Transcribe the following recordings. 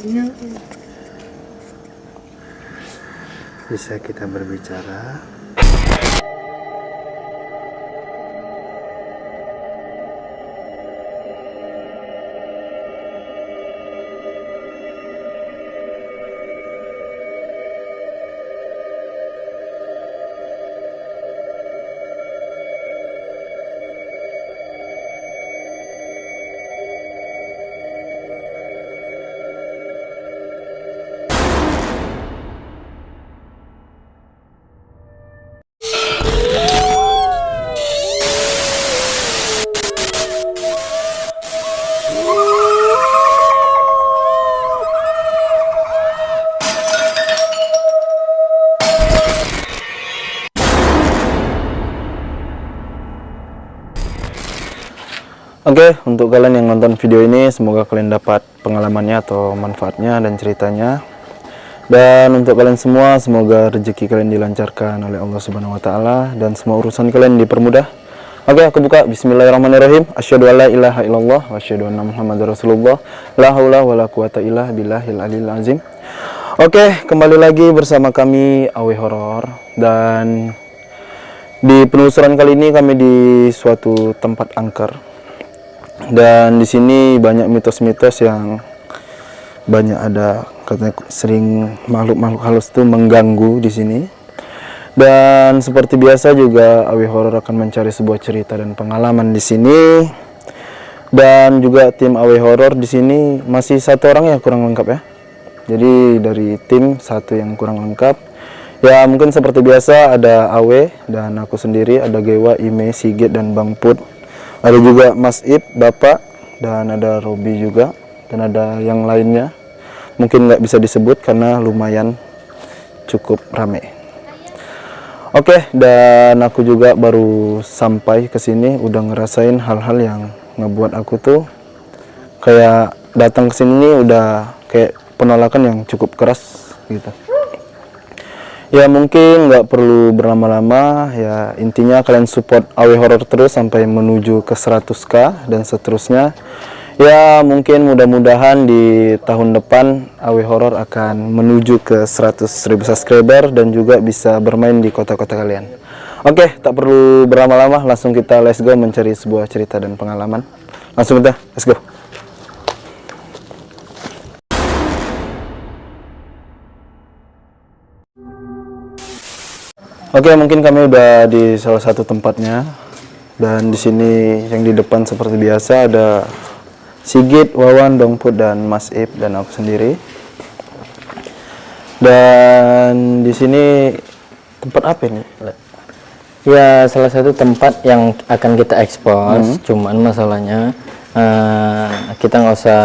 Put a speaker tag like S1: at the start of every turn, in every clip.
S1: Bisa kita berbicara. Oke, untuk kalian yang nonton video ini, semoga kalian dapat pengalamannya atau manfaatnya dan ceritanya. Dan untuk kalian semua, semoga rezeki kalian dilancarkan oleh Allah Subhanahu wa taala dan semua urusan kalian dipermudah. Oke, aku buka. Bismillahirrahmanirrahim. Asyhadu alla ilaha illallah wa asyhadu anna Muhammadar Rasulullah. La haula wala quwata illa billahil aliyil azim. Oke, kembali lagi bersama kami Awe Horor, dan di penelusuran kali ini kami di suatu tempat angker. Dan di sini banyak mitos-mitos yang banyak ada, katanya sering makhluk-makhluk halus itu mengganggu di sini. Dan seperti biasa juga Awe Horor akan mencari sebuah cerita dan pengalaman di sini. Dan juga tim Awe Horor di sini masih satu orang yang kurang lengkap ya. Jadi dari tim satu yang kurang lengkap. Ya mungkin seperti biasa ada Awe dan aku sendiri, ada Gewa, Ime, Sigit dan Bang Put. Ada juga Mas Ip, Bapak, dan ada Robi juga, dan ada yang lainnya. Mungkin nggak bisa disebut karena lumayan cukup rame. Oke, dan aku juga baru sampai ke sini, udah ngerasain hal-hal yang ngebuat aku tuh kayak datang ke sini udah kayak penolakan yang cukup keras gitu. Ya mungkin nggak perlu berlama-lama, ya intinya kalian support Awe Horor terus sampai menuju ke 100k dan seterusnya. Ya mungkin mudah-mudahan di tahun depan Awe Horor akan menuju ke 100.000 subscriber dan juga bisa bermain di kota-kota kalian. Oke, tak perlu berlama-lama, langsung kita let's go mencari sebuah cerita dan pengalaman. Langsung kita, let's go. Oke, mungkin kami udah di salah satu tempatnya, dan di sini yang di depan seperti biasa ada Sigit, Wawan, Bang Put, dan Mas Ip dan aku sendiri. Dan di sini tempat apa ini?
S2: Ya salah satu tempat yang akan kita expose, cuman masalahnya kita nggak usah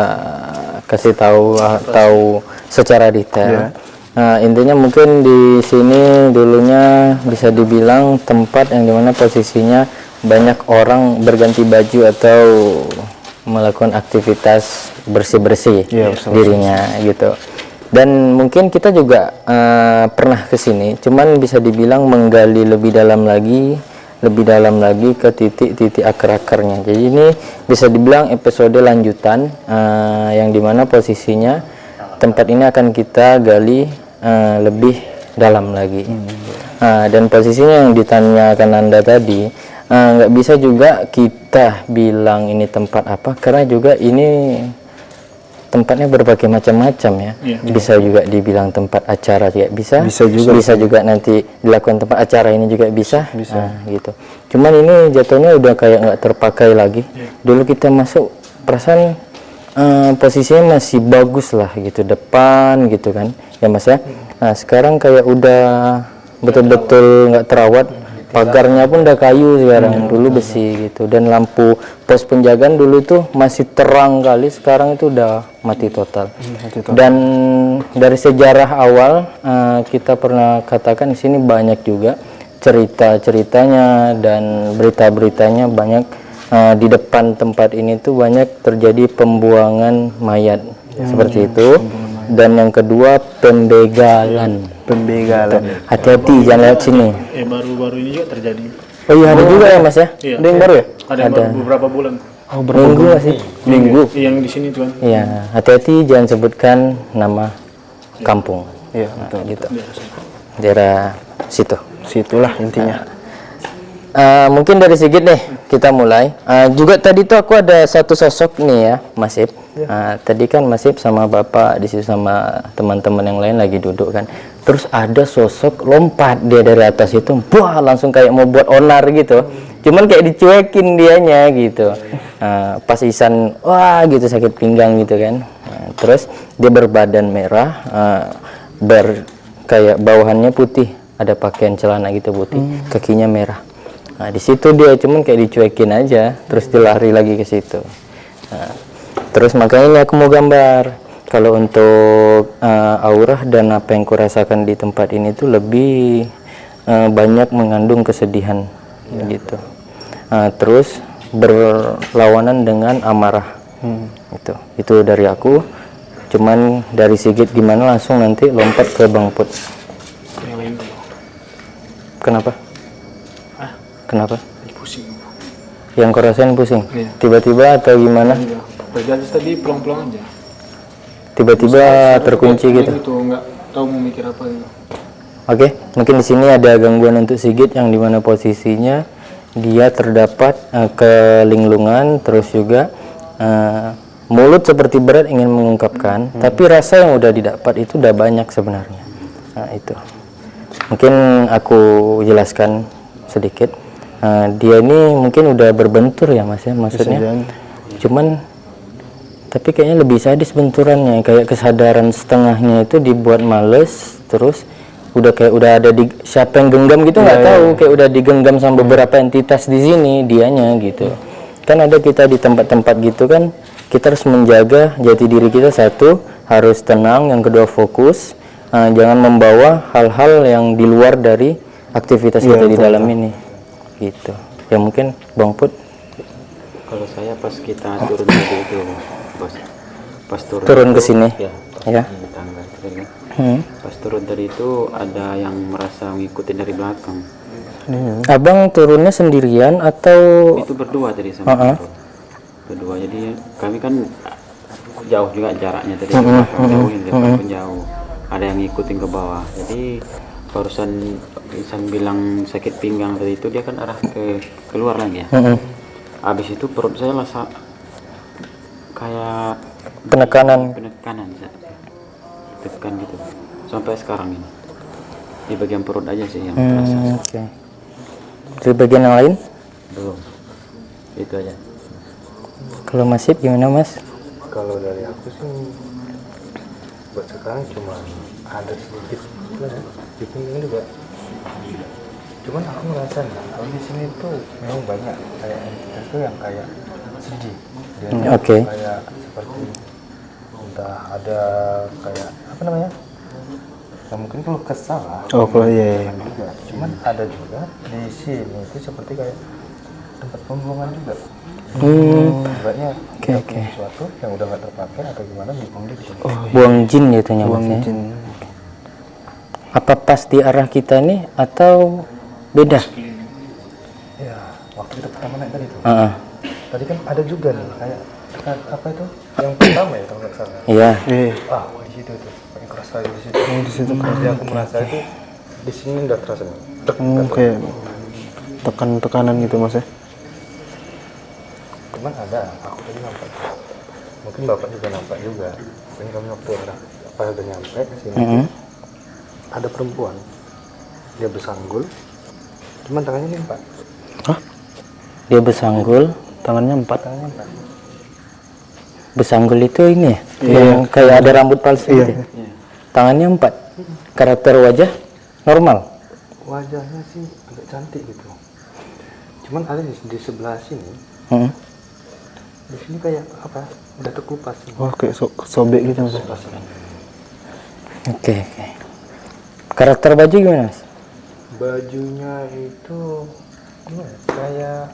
S2: kasih tahu secara detail. Intinya mungkin di sini dulunya bisa dibilang tempat yang dimana posisinya banyak orang berganti baju atau melakukan aktivitas bersih-bersih dirinya gitu. Dan mungkin kita juga pernah ke sini, cuman bisa dibilang menggali lebih dalam lagi ke titik-titik akar-akarnya. Jadi ini bisa dibilang episode lanjutan yang dimana posisinya tempat ini akan kita gali lebih dalam lagi. Dan posisinya yang ditanyakan Anda tadi, nggak bisa juga kita bilang ini tempat apa, karena juga ini tempatnya berbagai macam-macam ya. Bisa juga dibilang tempat acara juga bisa juga nanti dilakukan tempat acara ini juga bisa. Gitu. Cuman ini jatuhnya udah kayak nggak terpakai lagi. Dulu kita masuk perasaan posisinya masih bagus lah gitu, depan gitu kan ya Mas ya. Nah sekarang kayak udah betul-betul nggak terawat, pagarnya pun udah kayu sekarang, dulu besi gitu. Dan lampu pos penjagaan dulu tuh masih terang kali, sekarang itu udah mati total. Dan dari sejarah awal kita pernah katakan di sini banyak juga cerita-ceritanya dan berita-beritanya banyak. Di depan tempat ini tuh banyak terjadi pembuangan mayat seperti itu. Dan yang kedua pembegalan. Hati-hati jangan lewat sini.
S3: Baru-baru ini juga terjadi.
S2: Oh iya ada juga ya Mas ya?
S3: Iya.
S2: Ada yang baru ya?
S3: Ada yang baru beberapa bulan.
S1: Oh, berapa
S2: Minggu
S1: bulan?
S2: masih.
S1: Minggu.
S3: Yang di sini tuan.
S2: Iya, hati-hati jangan sebutkan nama kampung.
S1: Iya,
S2: Nah,
S1: betul.
S2: gitu. Daerah situ.
S1: Situlah intinya.
S2: Mungkin dari Sigit deh kita mulai. Juga tadi tuh aku ada satu sosok nih ya, Mas Ip. Tadi kan Mas Ip sama Bapak di situ sama teman-teman yang lain lagi duduk kan. Terus ada sosok lompat dia dari atas itu, wah langsung kayak mau buat onar gitu. Cuman kayak dicuekin dianya gitu. Pas Isan, wah gitu sakit pinggang gitu kan. Terus dia berbadan merah, kayak bawahannya putih, ada pakaian celana gitu putih, kakinya merah. Nah di situ dia cuman kayak dicuekin aja, terus dia lari lagi ke situ. Nah, terus makanya ini aku mau gambar. Kalau untuk aura dan apa yang kurasakan di tempat ini tuh lebih banyak mengandung kesedihan gitu. Terus berlawanan dengan amarah. Itu dari aku. Cuman dari Sigit gimana langsung nanti lompat ke Bang Put.
S3: Yang lain dulu.
S2: Kenapa? Kenapa?
S3: Pusing.
S2: Yang kau rasain pusing?
S3: Iya.
S2: Tiba-tiba atau gimana?
S3: Belajar tadi pelan-pelan aja.
S2: Tiba-tiba terkunci gitu.
S3: Itu nggak tahu mau mikir apa gitu.
S2: Oke, mungkin di sini ada gangguan untuk Sigit yang dimana posisinya dia terdapat kelinglungan, terus juga mulut seperti berat ingin mengungkapkan, tapi rasa yang udah didapat itu udah banyak sebenarnya. Nah itu, mungkin aku jelaskan sedikit. Dia ini mungkin udah berbentur ya Mas ya, maksudnya. Cuman tapi kayaknya lebih sadis benturannya, kayak kesadaran setengahnya itu dibuat males, terus udah ada di siapa yang genggam gitu nggak tahu, kayak udah digenggam sama beberapa entitas di sini dianya gitu. Kan ada kita di tempat-tempat gitu kan, kita harus menjaga jati diri kita, satu harus tenang, yang kedua fokus, jangan membawa hal-hal yang di luar dari aktivitas kita di dalam ini gitu. Ya mungkin Bang Put.
S4: Kalau saya pas kita turun tadi itu, bos, pas
S2: Turun ke sini?
S4: Ya,
S2: Ya.
S4: di tangga itu tadi kan. Pas turun tadi itu ada yang merasa ngikutin dari belakang.
S2: Abang turunnya sendirian atau?
S4: Itu berdua tadi sama aku. Berdua, jadi kami kan jauh juga jaraknya tadi, ke belakang jauh, yang depan pun jauh. Ada yang ngikutin ke bawah. Jadi barusan Isan bilang sakit pinggang tadi itu, dia kan arah ke keluar lagi ya. Habis itu perut saya rasa kayak
S2: penekanan?
S4: penekanan, tekan gitu sampai sekarang ini di bagian perut aja sih yang terasa.
S2: Oke. Dari bagian yang lain?
S4: Belum, itu aja.
S2: Kalau Mas Ip gimana Mas?
S5: Kalau dari aku sih buat sekarang cuma ada sedikit di pinggang juga. Cuman aku ngerasa kalau di sini tuh memang banyak kayak entitas tuh yang kayak sedih. Dia tuh
S2: Oke.
S5: kayak seperti entah ada kayak apa namanya? Ya mungkin kalau kesal lah.
S1: Oh, kalau iya.
S5: Juga. Cuman ada juga di sini itu seperti kayak tempat pembuangan juga. Ibaratnya dia punya sesuatu yang udah nggak terpakai atau gimana dibuang di sini.
S2: Buang jin gitu Mas ya? Apa pas di arah kita nih atau beda?
S5: Ya, waktu kita pertama naik tadi tuh.
S2: Tadi
S5: kan ada juga nih kayak apa itu? Yang pertama ya kalau nggak salah.
S2: Iya.
S5: Di situ tuh. Paling kerasa di situ. Di situ jadi aku merasa itu di sini udah terasa nih.
S1: Kayak tekanan gitu Mas ya.
S5: Cuman ada, aku tadi nampak. Mungkin Bapak juga nampak juga. Mungkin kami waktu udah nyampe ke sini. Ada perempuan. Dia bersanggul. Cuman tangannya ini 4.
S1: Hah?
S2: Dia bersanggul,
S1: Tangannya 4.
S5: Tangannya 4.
S2: bersanggul itu ini ya? Yang kayak ada rambut palsu gitu. Tangannya 4. Karakter wajah normal.
S5: Wajahnya sih agak cantik gitu. Cuman ada di sebelah sini. Di sini kayak apa? Udah terkelupas.
S1: Oh, kayak sobek gitu Mas.
S2: Oke. Karakter baju gimana Mas?
S5: Bajunya itu gimana? Kayak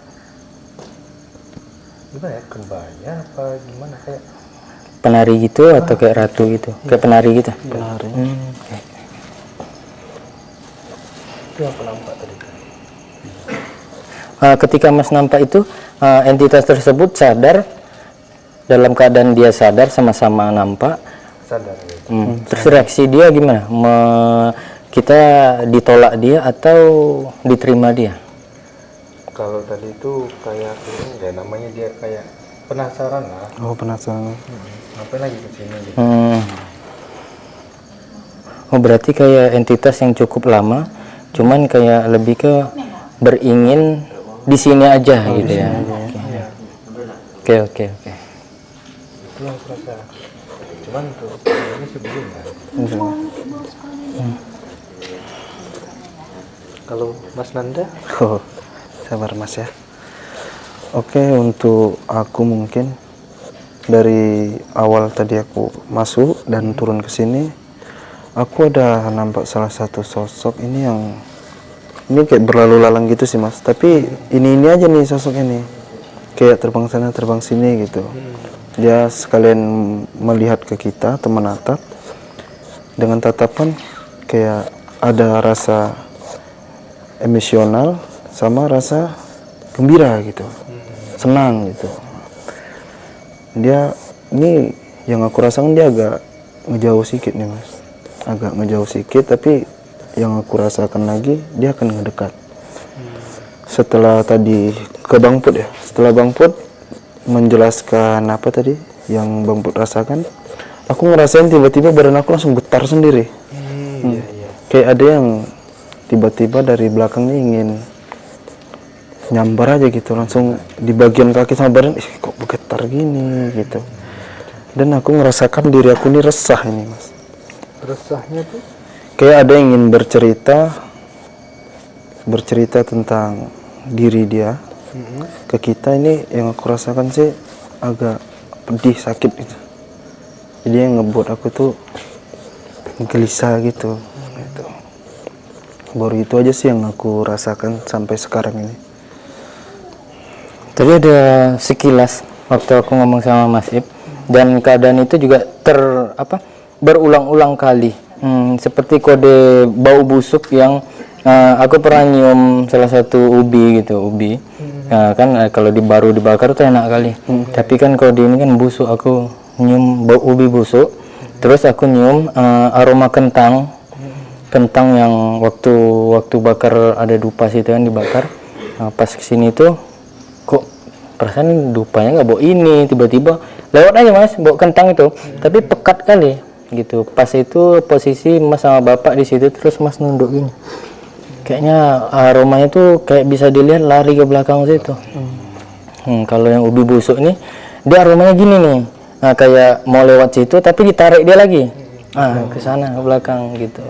S5: gimana ya? Kebaya apa gimana kayak
S2: Penari gitu atau kayak ratu gitu? Kayak penari gitu?
S1: Penari.
S5: itu yang aku nampak tadi.
S2: ketika Mas nampak itu entitas tersebut sadar, dalam keadaan dia sadar sama-sama nampak.
S5: Sadar gitu.
S2: Terus reaksi dia gimana? Kita ditolak dia atau diterima dia?
S5: Kalau tadi itu kayak ini ya, namanya dia kayak penasaran lah.
S1: Oh, penasaran.
S5: Ngapain lagi kesini gitu.
S2: Oh, berarti kayak entitas yang cukup lama, cuman kayak lebih ke beringin di sini aja gitu ya. Oke.
S5: Itu yang kerasa. Cuman untuk ini sih belum ya. Kalau Mas Nanda,
S1: Oh, sabar Mas ya. Oke, untuk aku mungkin dari awal tadi aku masuk dan turun ke sini, aku ada nampak salah satu sosok ini yang ini kayak berlalu lalang gitu sih Mas. Tapi ini aja nih sosok ini, kayak terbang sana terbang sini gitu. Dia sekalian melihat ke kita atau menatap dengan tatapan kayak ada rasa emosional sama rasa gembira gitu, senang gitu. Dia ini yang aku rasakan dia agak ngejauh sedikit nih Mas, agak ngejauh sedikit, tapi yang aku rasakan lagi dia akan ngedekat. Setelah tadi ke Bang Put ya, setelah Bang Put menjelaskan apa tadi yang Bang Put rasakan, aku ngerasain tiba-tiba badan aku langsung getar sendiri. Kayak ada yang tiba-tiba dari belakangnya ingin nyambar aja gitu, langsung di bagian kaki sama badan, kok bergetar gini gitu. Dan aku ngerasakan diri aku ini resah ini Mas.
S5: resahnya tuh
S1: Kayak ada yang ingin bercerita tentang diri dia ke kita. Ini yang aku rasakan sih agak pedih, sakit gitu. Jadi yang ngebuat aku tuh gelisah gitu. Baru itu aja sih yang aku rasakan sampai sekarang ini.
S2: Tadi ada sekilas waktu aku ngomong sama Mas Ip, dan keadaan itu juga berulang-ulang kali. Seperti kode bau busuk yang aku pernah nyium salah satu ubi gitu, ubi. Kan kalau baru dibakar tuh enak kali. Tapi kan kode ini kan busuk, aku nyium bau ubi busuk. Terus aku nyium aroma kentang yang waktu bakar ada dupa situ kan dibakar. Pas kesini tuh kok perasaan dupanya nggak bau ini, tiba-tiba lewat aja Mas bau kentang itu, tapi pekat kali gitu. Pas itu posisi Mas sama Bapak di situ, terus Mas nunduk gini, kayaknya aromanya tuh kayak bisa dilihat lari ke belakang situ. Kalau yang ubi busuk nih dia aromanya gini nih, kayak mau lewat situ tapi ditarik dia lagi ke sana ke belakang gitu.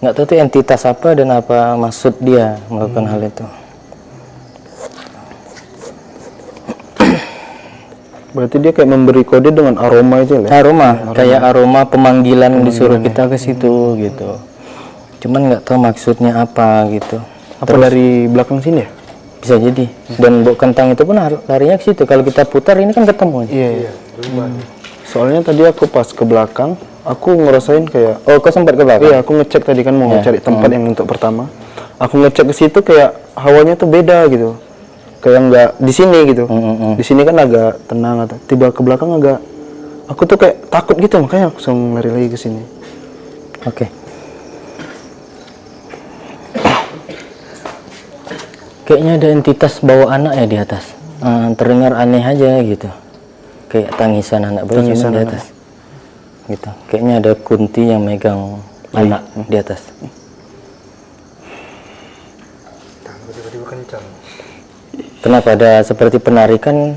S2: Nggak tahu tuh entitas apa dan apa maksud dia melakukan hal itu.
S1: Berarti dia kayak memberi kode dengan aroma itu ya?
S2: Aroma, kayak aroma pemanggilan disuruh kita ke situ gitu. Cuman nggak tahu maksudnya apa gitu.
S1: Apa dari belakang sini ya?
S2: Bisa jadi. Dan bau kentang itu pun larinya ke situ. Kalau kita putar ini kan ketemu.
S1: Iya. Soalnya tadi aku pas ke belakang, aku ngerasain kayak,
S2: Oh, kau sempat ke belakang?
S1: iya aku ngecek tadi kan mau cari tempat yang untuk pertama. Aku ngecek ke situ kayak hawanya tuh beda gitu. Kayak nggak di sini gitu. Di sini kan agak tenang, atau tiba ke belakang agak, aku tuh kayak takut gitu, makanya aku langsung lari lagi ke sini.
S2: Oke. Kayaknya ada entitas bawa anak ya di atas. Terdengar aneh aja gitu. Kayak tangisan anak bayi
S1: Tangisan
S2: di atas. Gitu. Kayaknya ada kunti yang megang anak di atas.
S5: tiba-tiba kencang.
S2: Kenapa ada seperti penarikan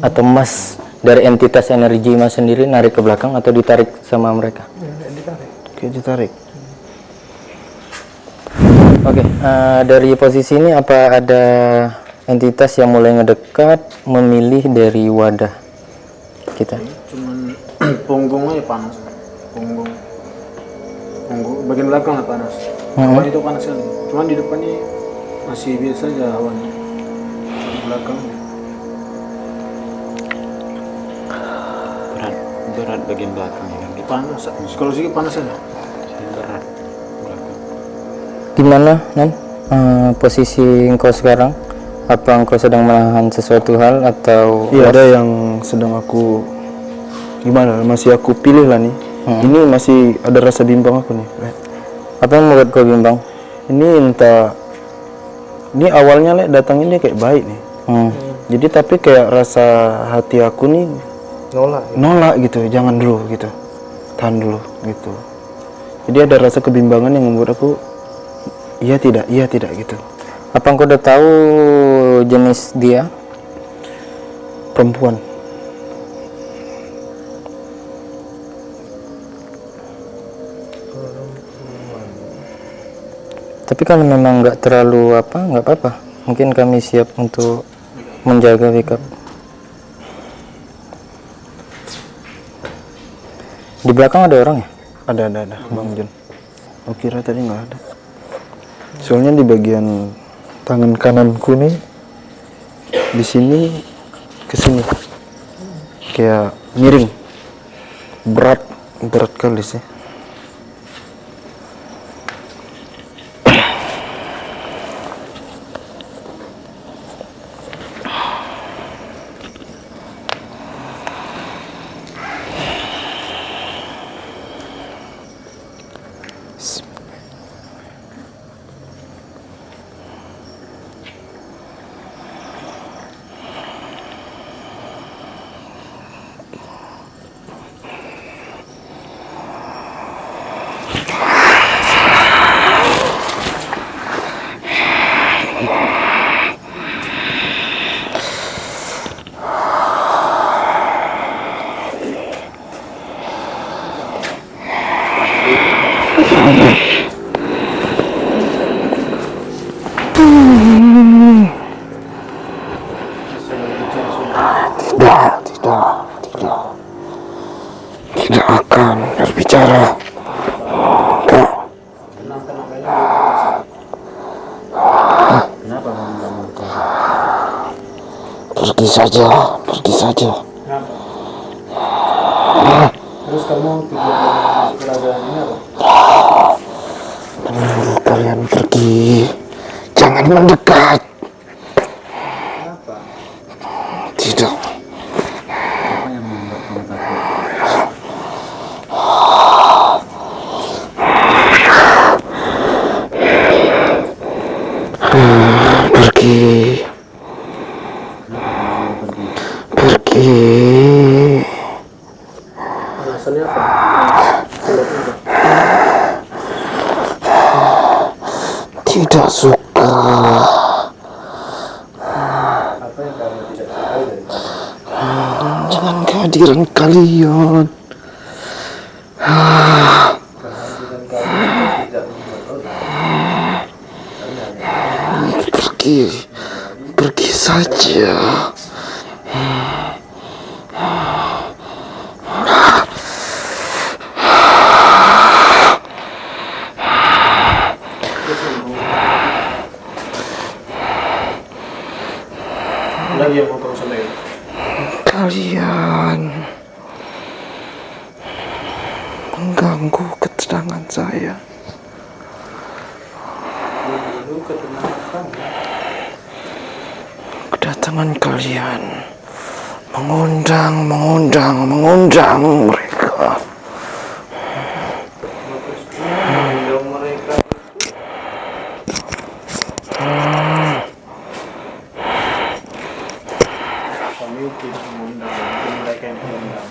S2: atau Mas dari entitas energi Mas sendiri narik ke belakang atau ditarik sama mereka?
S1: Kayak ditarik.
S2: Oke, dari posisi ini apa ada entitas yang mulai ngedekat memilih dari wadah kita?
S3: Cuman punggungnya panas, punggung bagian belakang lah panas. Hawan itu panas kan, cuman di depan ini masih biasa aja hawannya. Di belakang
S4: berat bagian belakangnya kan gitu.
S3: panas, kalau sedikit panas aja.
S4: Berat belakang.
S2: Di mana Nan posisi engkau sekarang Apa engkau sedang menahan sesuatu hal atau
S1: Iya, ada yang sedang aku gimana? Masih aku pilih lah nih. Ini masih ada rasa bimbang aku nih.
S2: apa yang membuat kau bimbang?
S1: Ini entah. Ini awalnya datangnya dia kayak baik nih. Jadi tapi kayak rasa hati aku nih nolak gitu, jangan dulu gitu, tahan dulu gitu. Jadi ada rasa kebimbangan yang membuat aku iya tidak gitu.
S2: Apa engkau udah tahu jenis dia?
S1: Perempuan.
S2: Tapi kalau memang nggak terlalu nggak apa-apa. Mungkin kami siap untuk menjaga backup. Di belakang ada orang ya?
S1: Ada Bang Jun. Aku kira tadi nggak ada. Soalnya di bagian tangan kananku nih, di sini ke sini kayak miring, berat kali sih. Tidak akan berbicara. Pergi saja.
S3: Terus kamu tujuan kerajaan ini apa?
S1: Menyuruh kalian pergi. Jangan mendekat.
S3: Kenapa?
S1: Tidak.
S4: Apa yang membuat kamu takut?
S1: Pergi.
S3: Alasannya apa?
S1: Tidak suka.
S3: Apa yang kamu tidak sukai dari kamu?
S1: Jangan kehadiran kalian.
S3: Kehadiran kamu tidak membuat orang.
S1: Pergi saja.
S3: Lagi yang mau kamu sampaikan?
S1: Kalian mengganggu ketenangan saya.
S3: Mengganggu ketenangan kamu.
S1: Kedatangan kalian mengundang mereka.
S3: Mengundang mereka. Kami tidak mengundang, mungkin mereka yang mengundang.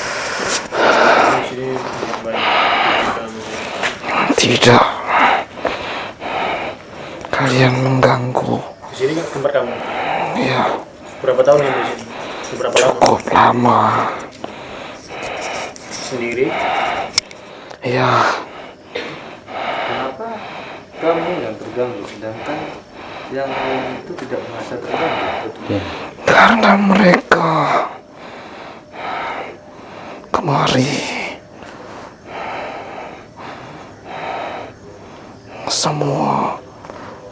S3: Di sini yang baik.
S1: Tidak. Kalian mengganggu.
S3: Di sini kan tempat kamu.
S1: Ya,
S3: Berapa tahun ini di sini? Berapa lama?
S1: cukup lama.
S3: Sendiri?
S1: Ya,
S5: Kenapa kamu yang terganggu sedangkan yang lain itu tidak merasa terganggu?
S4: Ya.
S1: karena mereka kemari.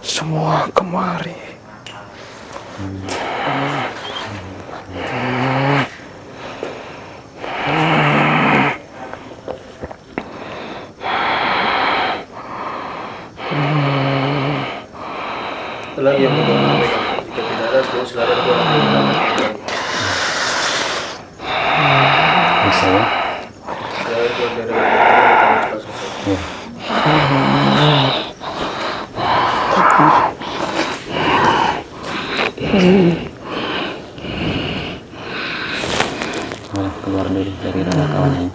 S1: Semua kemari.
S4: ya.
S3: Saya keluar dari tahu cepat selesai.
S4: Ya. Boleh keluar dulu dari rumah kawannya.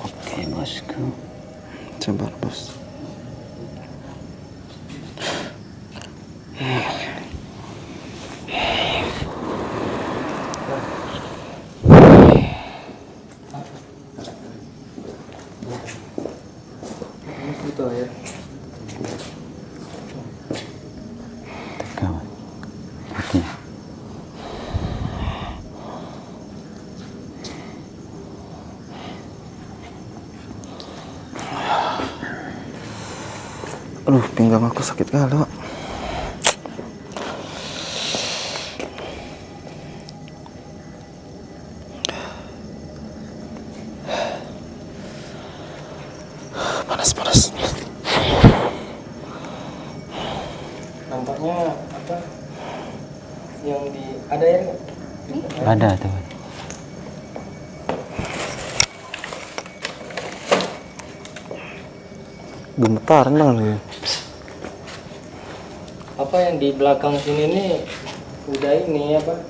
S4: Oke bosku.
S1: Sabar bos.
S2: Gitu ya.
S4: Kawan. Oke.
S1: Aduh, pinggang aku sakit kali, Pak. Panas.
S2: Nampaknya apa? Yang di ada air nggak?
S4: Ada tuh.
S1: Gemetaran banget ya.
S2: Apa yang di belakang sini nih udah ini apa?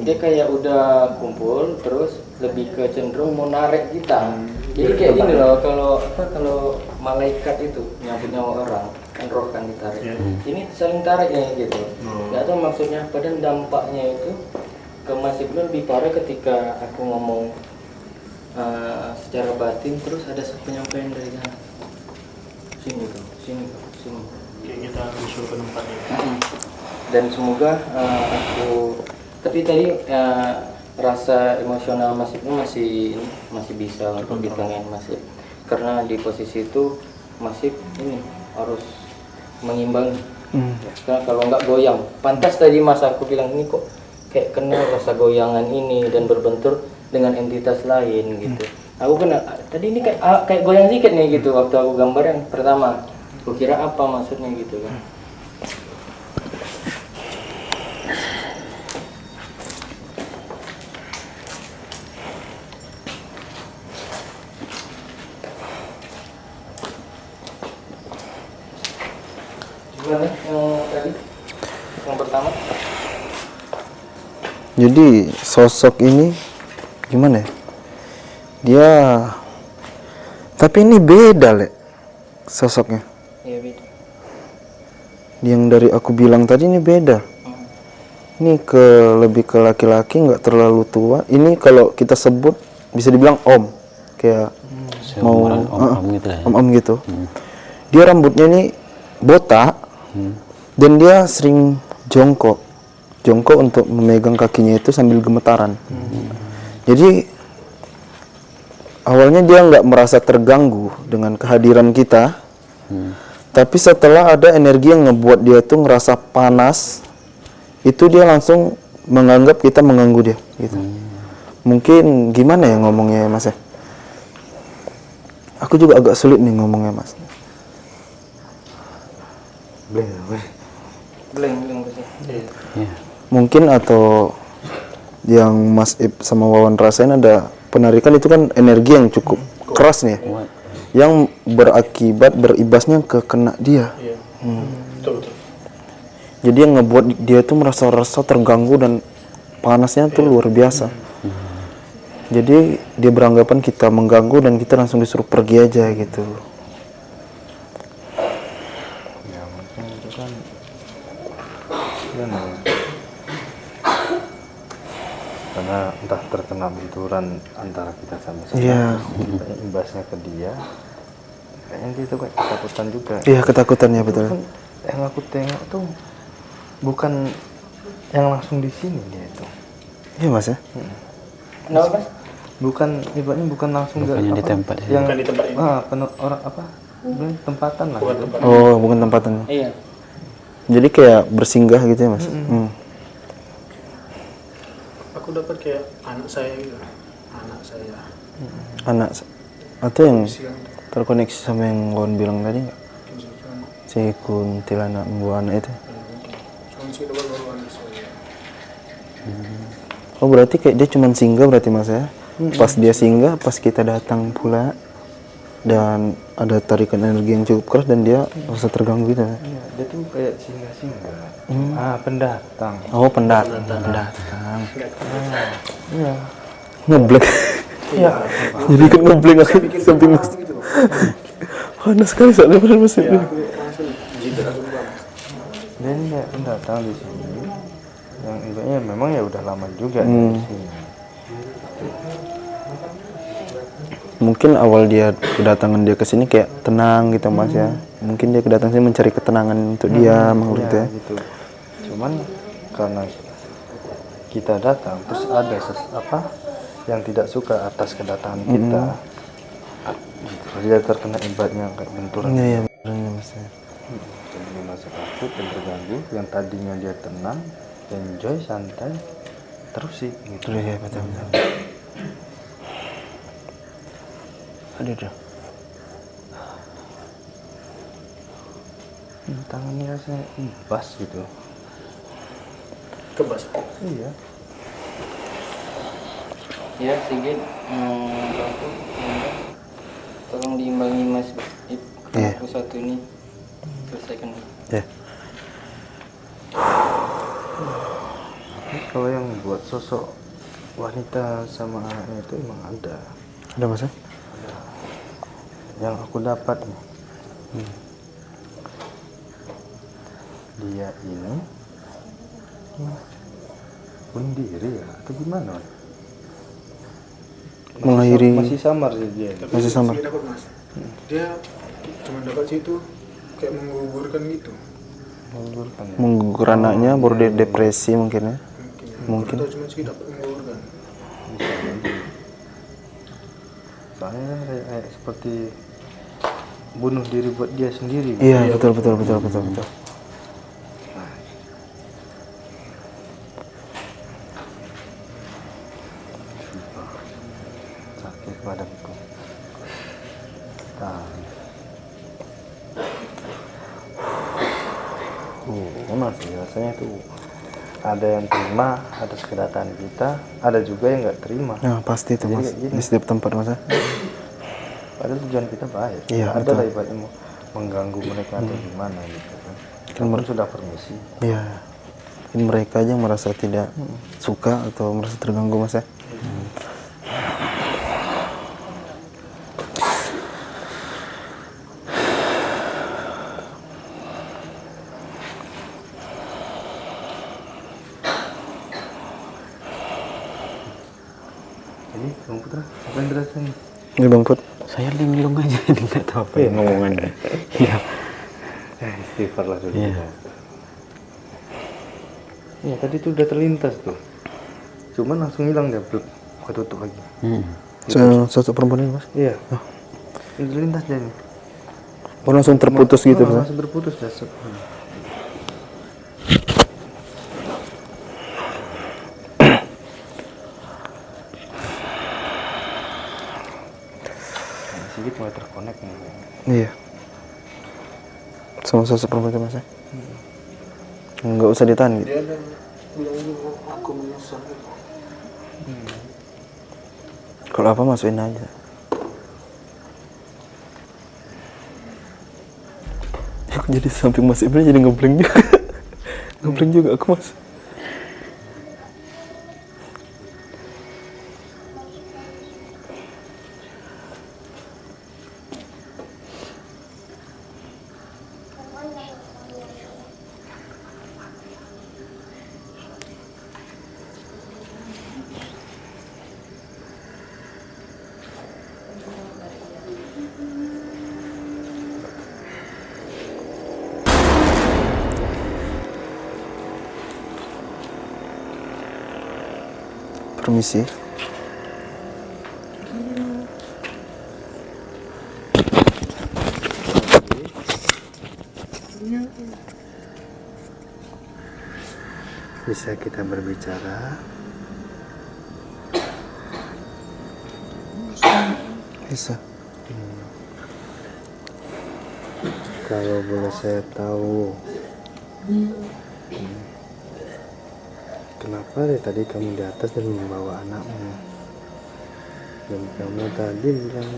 S2: Dia kayak udah kumpul terus lebih ke cenderung mau narik kita. Jadi kayak gini loh, kalau malaikat itu nyambut nyawa orang kan roh kan ditarik. Ini saling tariknya gitu. Nggak tahu maksudnya apa dan dampaknya itu ke Mas Ibnu lebih parah ketika aku ngomong secara batin terus ada penyampaian dari sana. Sini.
S3: Kayak kita usul ke tempatnya.
S2: Dan semoga aku tapi tadi rasa emosional Mas Ibnu masih bisa untuk ditengah Mas Ibnu karena di posisi itu Mas Ibnu ini harus mengimbangi. Karena kalau nggak goyang, pantas tadi Mas aku bilang ini kok kayak kena rasa goyangan ini dan berbentur dengan entitas lain gitu. Aku kena tadi ini kayak goyang sedikit nih gitu waktu aku gambar yang pertama. Aku kira apa maksudnya gitu kan. Gimana yang tadi? Yang pertama?
S1: Jadi sosok ini gimana ya? Dia tapi ini beda, Le. Sosoknya.
S2: Iya, beda.
S1: Yang dari aku bilang tadi ini beda. Ini lebih ke laki-laki, nggak terlalu tua. Ini kalau kita sebut bisa dibilang om, kayak mau
S4: om gitu ya.
S1: om gitu. Dia rambutnya ini botak dan dia sering jongkok untuk memegang kakinya itu sambil gemetaran. Jadi awalnya dia nggak merasa terganggu dengan kehadiran kita, tapi setelah ada energi yang ngebuat dia tuh ngerasa panas, itu dia langsung menganggap kita mengganggu dia gitu. Mungkin gimana ya ngomongnya Mas ya? Aku juga agak sulit nih ngomongnya Mas.
S2: Blank
S4: Iya.
S1: Mungkin atau yang Mas Ib sama Wawan rasain ada penarikan itu kan energi yang cukup keras nih, yang beribasnya ke kena dia.
S3: Betul.
S1: Jadi yang ngebuat dia tuh merasa terganggu dan panasnya tuh luar biasa. Jadi dia beranggapan kita mengganggu dan kita langsung disuruh pergi aja gitu.
S5: Ya mungkin itu kan gimana ya? Karena entah terkena benturan antara kita sama-sama.
S1: Iya.
S5: Imbasnya ke dia. Kayaknya dia tuh kayak ketakutan juga.
S1: Iya, ketakutannya betul.
S5: Kan yang aku tengok tuh bukan yang langsung di sini dia itu.
S1: Iya mas ya.
S2: Kenapa mas?
S5: Bukan ibaratnya bukan langsung
S4: Bukannya di
S5: apa,
S4: tempat ya.
S5: yang
S3: Bukan di tempat ini.
S5: orang apa tempatan lah gitu.
S1: Oh bukan tempatannya.
S2: Iya.
S1: Jadi kayak bersinggah gitu ya mas.
S3: Aku dapat kayak anak saya gitu. Anak saya.
S1: Anak atau yang terkoneksi sama yang kawan bilang tadi nggak? Si kuntilanak membawa anak itu.
S3: Cuma sih dapat baru anak saya.
S1: Oh berarti kayak dia cuma singgah berarti mas ya? Pas dia singgah, pas kita datang pula dan ada tarikan energi yang cukup keras dan dia rasa terganggu gitu.
S5: Iya, dia tuh kayak singgah-singgah. Pendatang.
S1: Oh pendatang.
S5: Iya.
S1: Ngeblek.
S5: Iya.
S1: Jadi kan ngeblek aku samping mas. Panas sekali soalnya benar mas.
S3: Aku langsung jidat langsung panas.
S5: Dia ini kayak pendatang di sini. Yang ibaratnya memang ya udah lama juga di sini.
S1: Mungkin awal dia kedatangan dia ke sini kayak tenang gitu mas ya. Mungkin dia kedatangan sini mencari ketenangan untuk dia menurut
S5: Ya,
S1: ya.
S5: gitu. Cuman karena kita datang terus ada apa yang tidak suka atas kedatangan kita. Gitu. Dia terkena ibaratnya kayak benturan.
S1: Iya benar mas ya.
S5: Jadi dia merasa takut dan terganggu. Yang tadinya dia tenang, enjoy, santai, terus sih gitu.
S1: Iya betul. Aduh.
S5: Tangannya rasanya bas gitu.
S3: Kebas.
S5: Iya.
S2: Ya sedikit. Tolong diimbangi mas.
S1: Iya.
S2: Aku satu ini selesaikan.
S1: Ya.
S5: Kalau yang buat sosok wanita sama anaknya itu emang ada.
S1: Ada mas ya?
S5: Yang aku dapat nih, dia ini bunuh diri ya atau gimana?
S1: Mengakhiri
S5: Masih samar sih dia.
S1: masih sama.
S3: Saya dapat mas. Dia cuma dapat situ kayak menggugurkan gitu.
S5: Menggugurkan ya.
S1: Menggugur anaknya baru dia depresi mungkin ya. Mungkin.
S3: Atau cuma sih dapat menggugurkan.
S5: Bisa jadi. Soalnya kan kayak seperti bunuh diri buat dia sendiri.
S1: Iya betul.
S5: Sakit badanku. Masih rasanya tuh ada yang terima atas kedatangan kita, ada juga yang nggak terima.
S1: Ya pasti itu mas.
S5: Jadi kayak gini.
S1: Di setiap tempat mas ya.
S5: Padahal tujuan kita baik.
S1: Iya,
S5: Ada
S1: betul.
S5: lah ibaratnya mau mengganggu mereka atau gimana gitu kan. Kita pun sudah permisi.
S1: Iya. Mungkin mereka aja yang merasa tidak suka atau merasa terganggu mas ya.
S5: Jadi Bang Putra, apa yang dirasain?
S1: Ini Bang Put.
S4: Saya linglung aja, nggak tahu apa yang ngomongannya. Iya.
S5: Istighfar lah dulu.
S4: Iya.
S5: Iya tadi tuh udah terlintas tuh. Cuman langsung hilang dia, bluk. Ketutup lagi.
S1: Sosok perempuan ini mas.
S5: Iya. Udah terlintas dia nih.
S1: Oh langsung terputus gitu mas.
S5: Langsung terputus dah. Sedikit mulai terkonek nih.
S1: Iya. Sama sosok perempuan itu mas ya. Nggak usah ditahan gitu.
S3: Dia ada bilang juga aku menyesal.
S1: Kalau apa masukin aja. Aku jadi samping Mas Ibnu jadi ngebleng juga. Ngebleng juga aku mas. Permisi.
S5: Bisa kita berbicara?
S1: Bisa.
S5: Kalau boleh saya tahu, kenapa dari tadi kamu di atas dan membawa anakmu? Dan kamu tadi bilang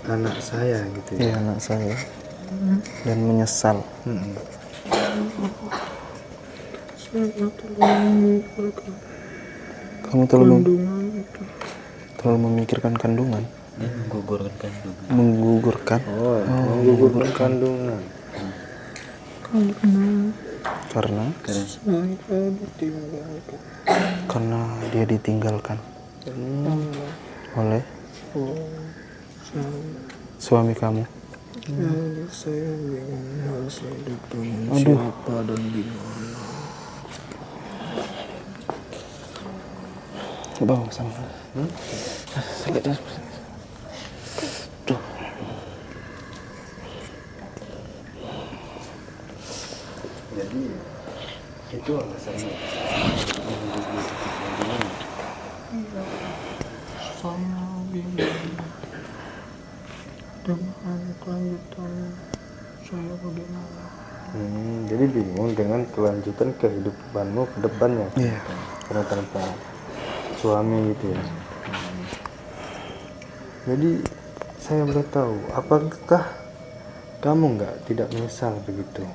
S5: anak saya gitu ya?
S1: Iya, anak saya. Dan menyesal. Kamu terlalu memikirkan kandungan.
S4: Menggugurkan kandungan.
S1: Menggugurkan.
S5: Oh, menggugurkan kandungan.
S1: Karena dia ditinggalkan oleh suami kamu.
S3: Saya bingung harus hidup dengan
S1: Aduh.
S3: siapa dan gimana.
S1: Bawa sama. Sakit dah.
S5: Jadi itu alasannya.
S3: Saya bingung dengan kelanjutan saya bagaimana.
S5: Jadi bingung dengan kelanjutan kehidupanmu ke depannya.
S1: Iya.
S5: Karena tanpa suami gitu ya. Jadi saya boleh tahu, apakah kamu tidak menyesal begitu?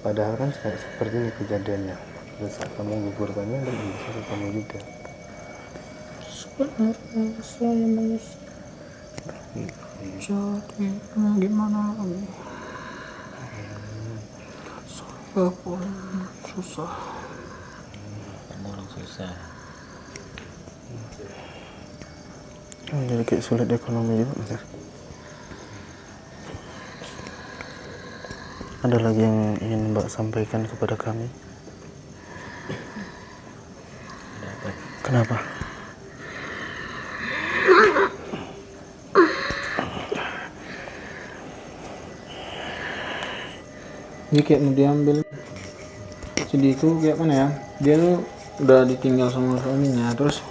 S5: Padahal kan kayak seperti ini kejadiannya. Pada saat kamu gugurkannya dan menyesal kamu juga.
S3: Sebenarnya saya menyesal. Jadi gimana lagi? Saya pun susah.
S4: Orang susah.
S1: Jadi kayak sulit ekonomi juga, Mas. Ada lagi yang ingin Mbak sampaikan kepada kami? Kenapa?
S3: Dia kayak mau diambil. Sedihku kayak mana ya? Dia tuh udah ditinggal sama suaminya, terus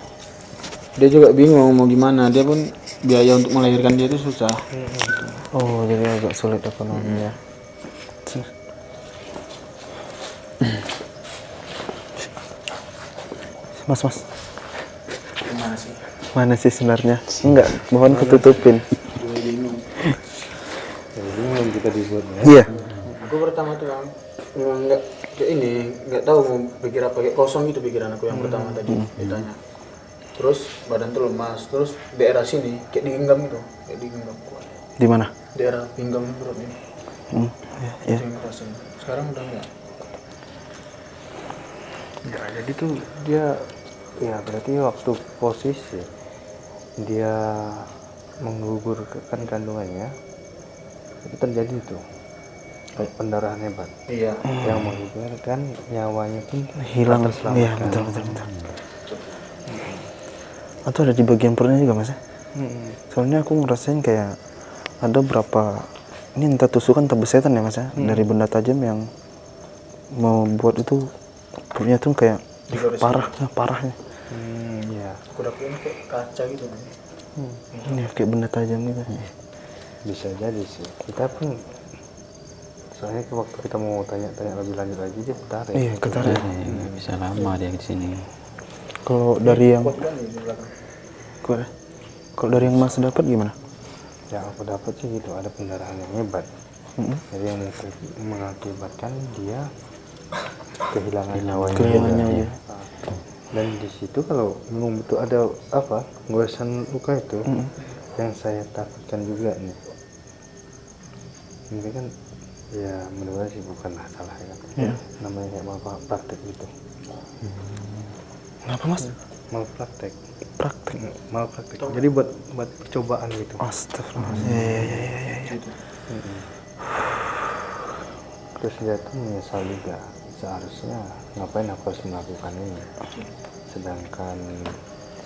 S3: dia juga bingung mau gimana. Dia pun biaya untuk melahirkan dia itu susah.
S1: Oh, jadi agak sulit ekonominya. Mas.
S3: Gimana sih?
S1: Mana sih sebenarnya? Enggak, mohon kututupin.
S5: Jadi bingung kita dibuatnya.
S1: Iya.
S3: Aku pertama tuh yang nggak kayak ini, nggak tahu mau pikir apa, kayak kosong gitu pikiran aku yang pertama tadi ditanya. Terus badan tuh lemas, terus daerah sini kayak digenggam gitu, kayak digenggam kuat.
S1: Di mana?
S3: Daerah pinggang perut ini.
S1: Ya.
S3: Itu yang ngerasain. Sekarang udah enggak.
S5: Ya, jadi tuh dia ya berarti waktu posisi dia menggugurkan kandungannya itu terjadi tuh kayak pendarahan hebat
S3: Iya.
S5: yang mengakibatkan nyawanya pun
S1: Hilang.
S5: tak terselamatkan.
S1: Iya, betul. Atau ada di bagian perutnya juga, Mas? Soalnya aku ngerasain kayak ada berapa, ini entah tusukan atau besetan ya, Mas ya, dari benda tajam yang membuat itu perutnya tuh kayak parahnya.
S5: Iya,
S3: Aku dapetin kayak kaca gitu.
S1: Ini kayak benda tajam gitu.
S5: bisa jadi sih. Kita pun soalnya waktu kita mau tanya-tanya lebih lanjut lagi dia tarik.
S1: Iya, ketarik.
S4: Bisa lama dia di sini.
S1: Kalau dari yang
S3: Kuat banget di belakang.
S1: kalau dari yang Mas dapat gimana?
S5: Yang aku dapat sih gitu, ada pendarahan yang hebat. Jadi yang mengakibatkan dia kehilangan nyawanya.
S1: Kehilangan
S5: juga.
S1: nyawanya.
S5: Dan di situ kalau memang betul ada apa goresan luka itu yang saya takutkan juga nih. Ini kan ya menurut sih bukanlah salah ya. Namanya kayak malpraktek gitu.
S1: Kenapa, Mas?
S5: Malpraktek.
S1: Praktek.
S5: Jadi buat percobaan gitu.
S1: Astagfirullah. Iya.
S5: Terus dia tuh menyesal juga seharusnya ngapain aku harus melakukan ini, sedangkan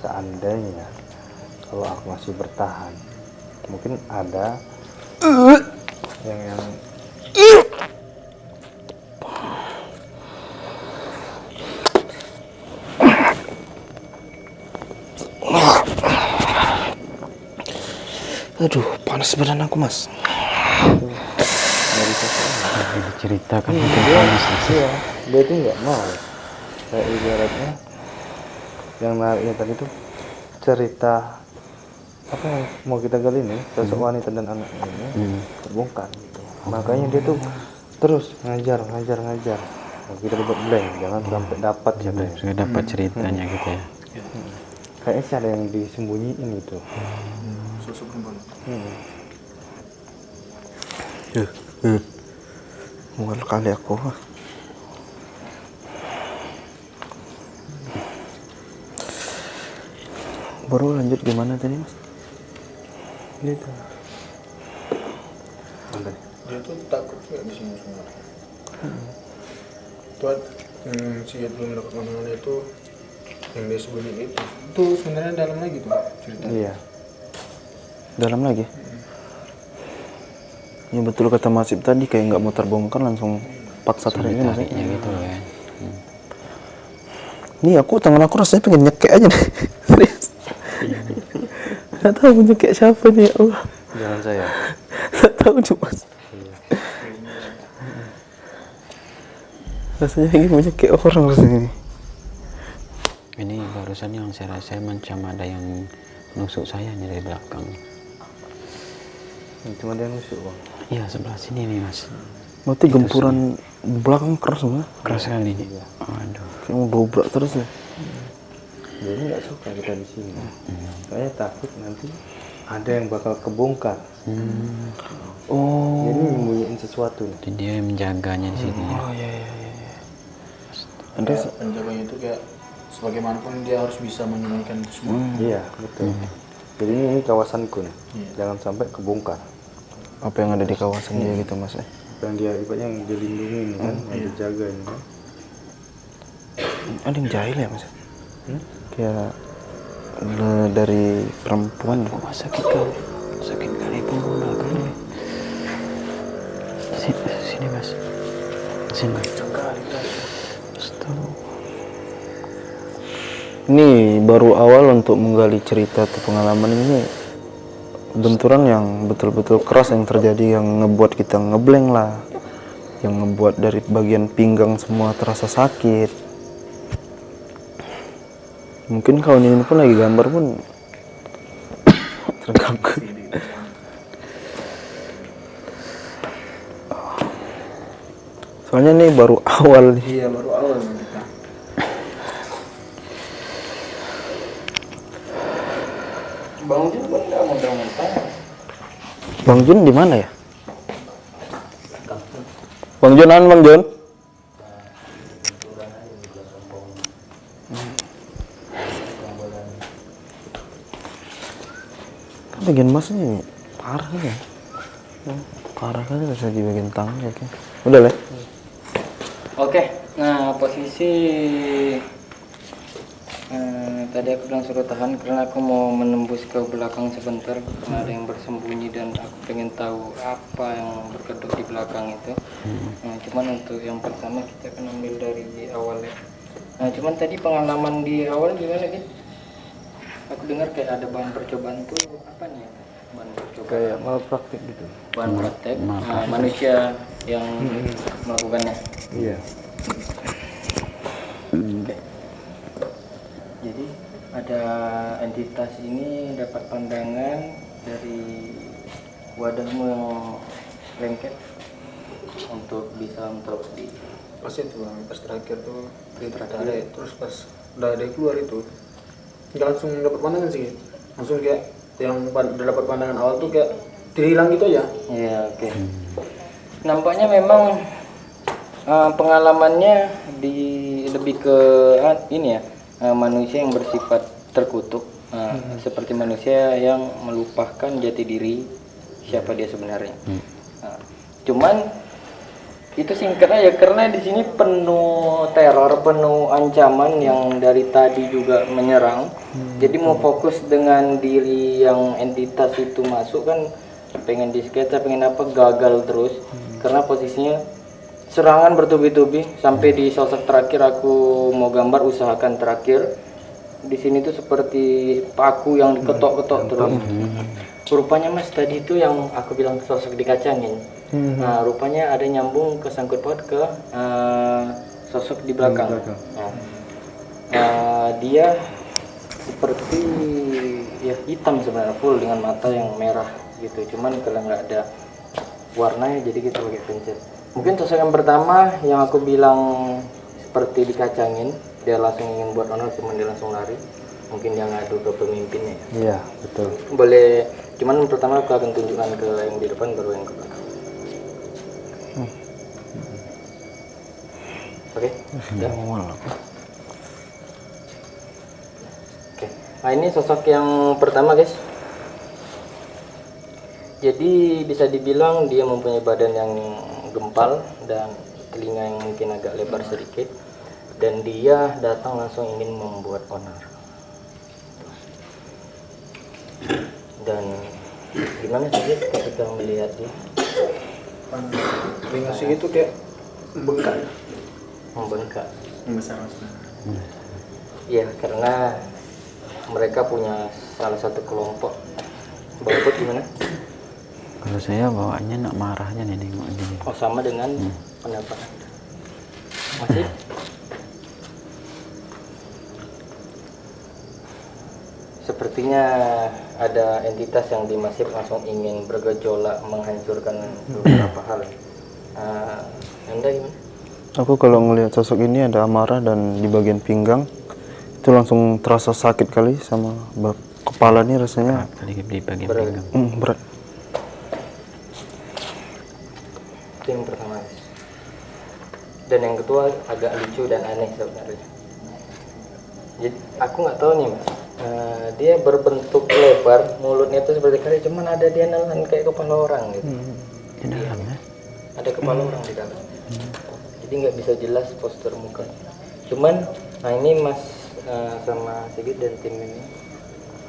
S5: seandainya kalau aku masih bertahan mungkin ada yang
S1: Aduh, panas badan aku, Mas.
S4: Diceritakan
S5: iya, dia itu nggak mau kayak ibaratnya yang menariknya tadi tuh cerita apa yang mau kita gali ini, sosok wanita dan anaknya ini terbongkar gitu. Makanya dia tuh terus ngajar. Nah, kita dapat blank, jangan sampai dapat ya blank.
S4: sudah dapat ceritanya gitu ya.
S5: Kayaknya sih ada yang disembunyiin gitu.
S3: Sosok perempuan.
S1: Mual kali aku. Baru lanjut gimana tadi, Mas?
S5: Gitu.
S3: Dia tuh takut nggak di sini semua. Tuh si belum dapat pandangan itu yang dia sembunyi itu sebenarnya dalam lagi tuh cerita.
S5: Iya.
S1: Dalam lagi? Ya betul kata Mas Ip tadi, kayak nggak mau terbongkar langsung paksa tariknya, Mas.
S4: Ya gitu ya.
S1: Nih tangan aku rasanya pengen nyekek aja nih. Serius. Nggak tahu mau nyekek siapa nih, ya Allah.
S5: Jangan saya.
S1: Nggak tahu tuh, Mas. Rasanya ingin mau nyekek orang rasanya nih.
S4: Ini barusan yang saya rasa macam ada yang nusuk saya nih dari belakang.
S5: Cuma dia nusuk, Bang.
S4: Iya, sebelah sini nih, Mas.
S1: Berarti gempuran belakang keras semua.
S4: Keras sekali nih. Aduh.
S1: Kayak mau dobrak terus ya.
S5: Dia ini nggak suka kita di sini. Saya takut nanti ada yang bakal kebongkar.
S1: Oh.
S5: Jadi nyembunyiin sesuatu nih.
S4: Jadi dia menjaganya di sini ya.
S1: Oh iya.
S3: Ada penjaganya itu kayak sebagaimanapun dia harus bisa menyembunyikan itu semua.
S5: Iya, betul. Jadi ini kawasanku nih. Jangan sampai kebongkar.
S1: Apa yang ada di kawasan dia gitu, Mas?
S5: Yang dia ibaratnya yang dia lindungi ini kan, yang dijaga ini kan.
S1: Ada yang jahil ya, Mas? Kayak dari perempuan.
S4: Oh, sakit kali punggung belakang nih. Sini, Mas. Sini. Astaga.
S1: Ini baru awal untuk menggali cerita atau pengalaman ini. Benturan yang betul-betul keras yang terjadi, yang ngebuat kita ngeblank lah, yang ngebuat dari bagian pinggang semua terasa sakit. Mungkin kawan ini pun lagi gambar pun terganggu. Soalnya ini baru awal nih.
S3: Iya, baru awal kita.
S2: Bang Jun pun nggak mau mentah.
S1: Bang Jun di mana ya? Bang Jun, Bang Jun. Bagian mas ini parah nih ya. Parah kali bisa di bagian tangan ya. Udah lah.
S2: Oke, nah posisi tadi aku bilang suruh tahan karena aku mau menembus ke belakang sebentar karena ada yang bersembunyi dan aku pengen tahu apa yang berkedok di belakang itu. Nah, cuman untuk yang pertama kita akan ambil dari awal ya. Nah, cuman tadi pengalaman di awal gimana gitu? Aku dengar kayak ada bahan percobaan tuh apa nih? Bahan percobaan.
S5: Kayak malpraktik gitu.
S2: Bahan praktek manusia yang melakukannya.
S5: Iya.
S2: Oke. Jadi ada entitas ini dapat pandangan dari wadahmu yang lengket untuk di
S3: Pas itu bang, pas terakhir tuh ada terus pas udah ada yang keluar itu nggak langsung dapat pandangan sih, langsung kayak yang udah dapat pandangan awal tuh kayak terhilang gitu aja.
S2: Iya, oke. Nampaknya memang pengalamannya lebih ke ini ya, manusia yang bersifat terkutuk, seperti manusia yang melupakan jati diri siapa dia sebenarnya. Cuman Itu singkat aja karena di sini penuh teror, penuh ancaman yang dari tadi juga menyerang. Jadi mau fokus dengan diri yang entitas itu masuk kan, pengen di sketsa, pengen apa, gagal terus. Karena posisinya serangan bertubi-tubi sampai di sosok terakhir aku mau gambar, usahakan terakhir. Di sini tuh seperti paku yang diketok-ketok terus. Rupanya Mas tadi itu yang aku bilang sosok dikacangin. Nah, rupanya ada nyambung ke sangkut paut ke sosok di belakang. Dia seperti ya hitam sebenarnya, full dengan mata yang merah gitu. Cuman kalau nggak ada warnanya jadi kita pakai pencet. Mungkin sosok yang pertama yang aku bilang seperti dikacangin, dia langsung ingin buat honor, cuman dia langsung lari. Mungkin dia ngadu ke pemimpinnya.
S5: Iya, betul.
S2: Boleh, cuman pertama aku akan tunjukkan ke yang di depan baru yang ke belakang. Oke. Ya. Oke. Nah, ini sosok yang pertama, guys. Jadi bisa dibilang dia mempunyai badan yang gempal dan telinga yang mungkin agak lebar sedikit, dan dia datang langsung ingin membuat onar. Dan gimana sih ketika melihat dia?
S3: Telinga segitu kayak bengkak.
S2: Membengkak.
S3: Besar.
S2: Iya, karena mereka punya salah satu kelompok. Bang Put gimana?
S4: Kalau saya bawaannya nak marahnya nih nengok ini.
S2: Oh, sama dengan pendapat Anda. Masih? Sepertinya ada entitas yang di Masif langsung ingin bergejolak menghancurkan beberapa hal. Anda gimana?
S1: Aku kalau ngelihat sosok ini ada amarah dan di bagian pinggang itu langsung terasa sakit kali sama kepala ini rasanya
S4: Kali di bagian
S2: Berat.
S4: pinggang.
S1: berat.
S2: Itu yang pertama. Dan yang kedua agak lucu dan aneh sebenarnya. Jadi aku nggak tahu nih Mas. Dia berbentuk lebar, mulutnya itu seperti kali, cuman ada dia nelan kayak kepala orang gitu.
S4: Di dalam ya.
S2: Ada kepala orang di dalam. Jadi nggak bisa jelas postur muka. Cuman, nah ini Mas sama Sigit dan tim ini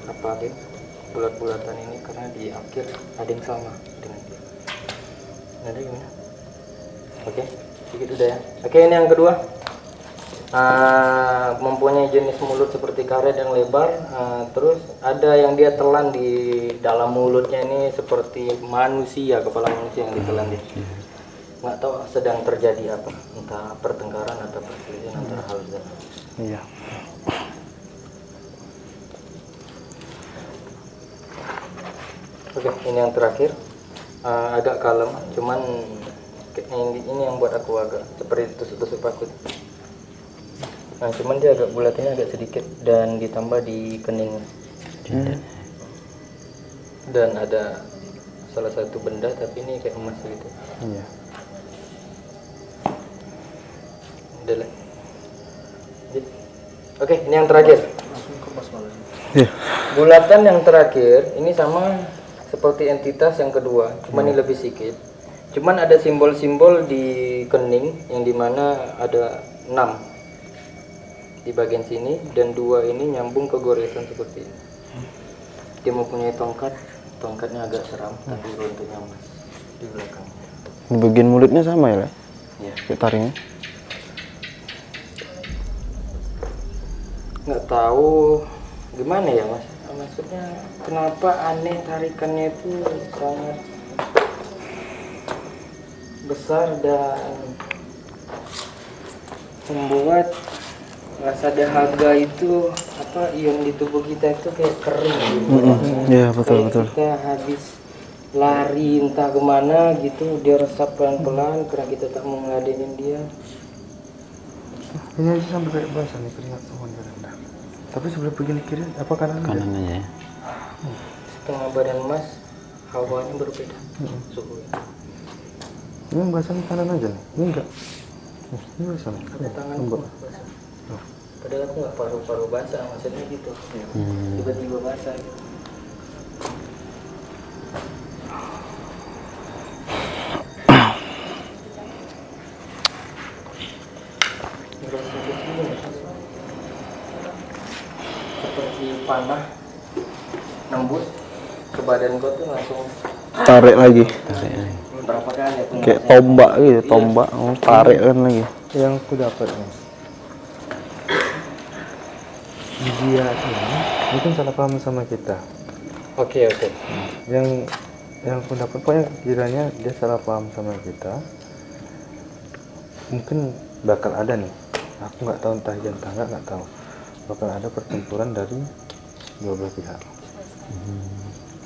S2: apa dia bulat-bulatan ini karena di akhir ada yang sama dengan dia. Ada gimana? Oke, Sigit udah ya. Oke, ini yang kedua. Mempunyai jenis mulut seperti karet yang lebar, terus ada yang dia telan di dalam mulutnya ini seperti manusia, kepala manusia yang ditelan dia. Nggak tahu sedang terjadi apa, entah pertengkaran atau perselisihan antara hal itu.
S1: Iya.
S2: Oke, ini yang terakhir, agak kalem, cuman ini yang buat aku agak seperti tusuk-tusuk paku. Nah, cuman dia agak bulatnya agak sedikit dan ditambah di kening. Dan ada salah satu benda tapi ini kayak emas gitu.
S1: Iya.
S2: Udah lah. Oke, ini yang terakhir.
S3: Langsung kemas malah.
S1: Iya.
S2: Bulatan yang terakhir ini sama seperti entitas yang kedua, cuman ini lebih sedikit. Cuman ada simbol-simbol di kening yang dimana ada 6 di bagian sini dan 2 ini nyambung ke goresan seperti ini. Dia mempunyai tongkat, tongkatnya agak seram tapi runtuhnya emas di belakangnya.
S1: Di bagian mulutnya sama ya, Le?
S2: Ya.
S1: Kayak taringnya.
S2: Nggak tahu gimana ya Mas, maksudnya kenapa aneh tarikannya itu sangat besar dan membuat rasa dahaga itu apa ion di tubuh kita itu kayak kering gitu.
S1: Iya, betul
S2: Kayak
S1: betul.
S2: kita habis lari entah kemana gitu, dia resap pelan-pelan karena kita tak mau ngeladenin dia.
S5: Ini aja sampai kayak basah nih keringat semua di rendah. Tapi sebelah begini kiri apa kanan?
S4: Kanan aja ya.
S2: Setengah badan Mas hawanya berbeda suhunya.
S5: Ini yang basah nih kanan aja nih. Ini enggak. Ini basah nih.
S2: Ada tangan
S5: Lembab.
S2: basah. Padahal aku nggak paru-paru basah, maksudnya gitu. Tiba-tiba basah gitu. berasa begini seperti panah nembus ke badan kau tuh langsung
S1: Tarik lagi.
S2: berapa kali aku
S1: Kayak
S2: ngerasain.
S1: tombak gitu, tombak. Oh, tarik kan lagi.
S5: Yang aku dapat nih, dia ini kan salah paham sama kita.
S2: Oke.
S5: Yang aku dapat pokoknya kiranya dia salah paham sama kita. Mungkin bakal ada nih, aku nggak tahu entah iya entah nggak tahu, bakal ada pertempuran dari dua belah pihak.